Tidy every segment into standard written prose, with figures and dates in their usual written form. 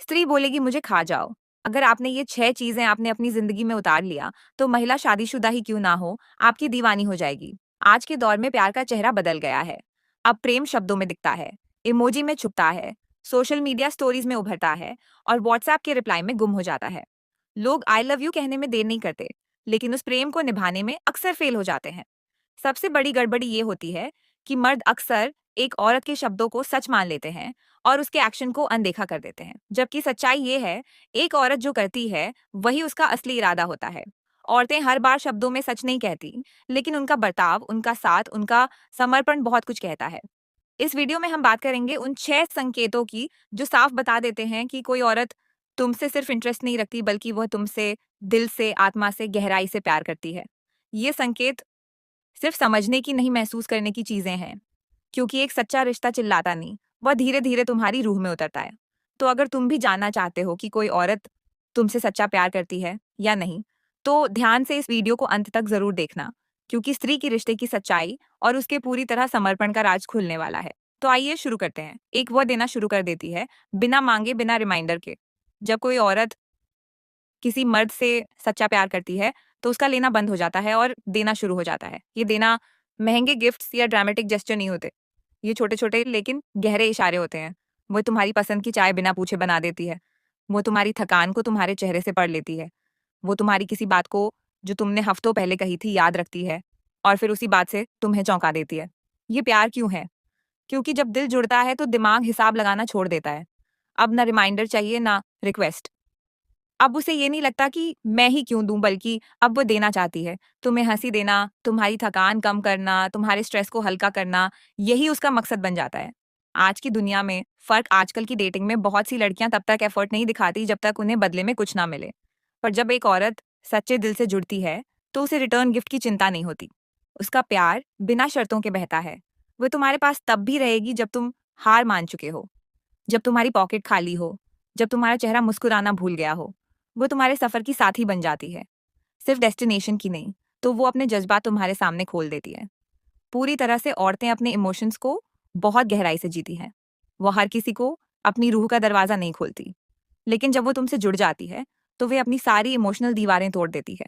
स्त्री बोलेगी मुझे खा जाओ। अगर आपने ये 6 चीज़ें आपने अपनी ज़िंदगी में उतार लिया, तो महिला शादीशुदा ही क्यों ना हो, आपकी दीवानी हो जाएगी। आज के दौर में प्यार का चेहरा बदल गया है। अब प्रेम शब्दों में दिखता है, इमोजी में छुपता है, सोशल मीडिया स्टोरीज में उभरता है और व्हाट्सएप के रिप्लाई में गुम हो जाता है। लोग आई लव यू कहने में देर नहीं करते, लेकिन उस प्रेम को निभाने में अक्सर फेल हो जाते हैं। सबसे बड़ी गड़बड़ी ये होती है कि मर्द अक्सर एक औरत के शब्दों को सच मान लेते हैं और उसके एक्शन को अनदेखा कर देते हैं, जबकि सच्चाई ये है, एक औरत जो करती है वही उसका असली इरादा होता है। औरतें हर बार शब्दों में सच नहीं कहती, लेकिन उनका बर्ताव, उनका साथ, उनका समर्पण बहुत कुछ कहता है। इस वीडियो में हम बात करेंगे उन 6 संकेतों की जो साफ बता देते हैं कि कोई औरत तुमसे सिर्फ इंटरेस्ट नहीं रखती, बल्कि वह तुमसे दिल से, आत्मा से, गहराई से प्यार करती है। ये संकेत सिर्फ समझने की नहीं, महसूस करने की चीजें हैं। क्योंकि एक सच्चा रिश्ता चिल्लाता नहीं, वह धीरे-धीरे तुम्हारी रूह में उतरता है। तो अगर तुम भी जानना चाहते हो कि कोई औरत तुमसे सच्चा प्यार करती है या नहीं, तो ध्यान से इस वीडियो को अंत तक ज़रूर देखना, क्योंकि स्त्री की रिश्ते की सच्चाई और उसके पूरी तरह समर्पण का राज खुलने वाला है। तो आइए शुरू करते हैं। एक वह देना शुरू कर देती है, बिना माँगे, बिना रिमाइंडर के। जब कोई औरत किसी मर्द से सच्चा प्यार करती है, तो उसका लेना बंद हो जाता है और देना शुरू हो जाता है। ये देना महँगे गिफ्ट्स या ड्रामेटिक जेस्चर नहीं होते। ये छोटे-छोटे लेकिन गहरे इशारे होते हैं। वो तुम्हारी पसंद की चाय बिना पूछे बना देती है। वो तुम्हारी थकान को तुम्हारे चेहरे से पढ़ लेती है। वो तुम्हारी किसी बात को जो तुमने हफ्तों पहले कही थी याद रखती है और फिर उसी बात से तुम्हें चौंका देती है। ये प्यार क्यों है? क्योंकि जब दिल जुड़ता है तो दिमाग हिसाब लगाना छोड़ देता है। अब ना रिमाइंडर चाहिए ना रिक्वेस्ट। अब उसे ये नहीं लगता कि मैं ही क्यों दूँ, बल्कि अब वो देना चाहती है। तुम्हें हँसी देना, तुम्हारी थकान कम करना, तुम्हारे स्ट्रेस को हल्का करना, यही उसका मकसद बन जाता है। आज की दुनिया में फ़र्क आजकल की डेटिंग में बहुत सी लड़कियाँ तब तक एफ़र्ट नहीं दिखाती जब तक उन्हें बदले में कुछ ना मिले। पर जब एक औरत सच्चे दिल से जुड़ती है, तो उसे रिटर्न गिफ्ट की चिंता नहीं होती। उसका प्यार बिना शर्तों के बहता है। वो तुम्हारे पास तब भी रहेगी जब तुम हार मान चुके हो, जब तुम्हारी पॉकेट खाली हो, जब तुम्हारा चेहरा मुस्कुराना भूल गया हो। वो तुम्हारे सफ़र की साथी बन जाती है, सिर्फ डेस्टिनेशन की नहीं। तो वो अपने जज़्बात तुम्हारे सामने खोल देती है। पूरी तरह से औरतें अपने इमोशंस को बहुत गहराई से जीती हैं। वो हर किसी को अपनी रूह का दरवाज़ा नहीं खोलती, लेकिन जब वो तुमसे जुड़ जाती है, तो वे अपनी सारी इमोशनल दीवारें तोड़ देती है।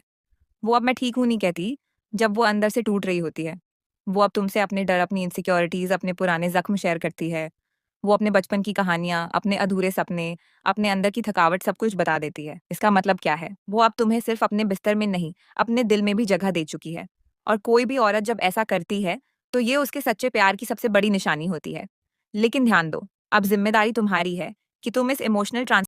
वो अब मैं ठीक हूँ नहीं कहती, जब वो अंदर से टूट रही होती है। वो अब तुमसे अपने डर, अपनी इनसिक्योरिटीज़, अपने पुराने ज़ख्म शेयर करती है। वो अपने बचपन की कहानियाँ, अपने अधूरे सपने, अपने अंदर की थकावट सब कुछ बता देती है। इसका मतलब क्या है? वो अब तुम्हें सिर्फ़ अपने बिस्तर में नहीं, अपने दिल में भी जगह दे चुकी है। और कोई भी औरत जब ऐसा करती है, तो ये उसके सच्चे प्यार की सबसे बड़ी निशानी होती है। लेकिन ध्यान दो, अब ज़िम्मेदारी तुम्हारी है कि तुम इस इमोशनल ट्रांस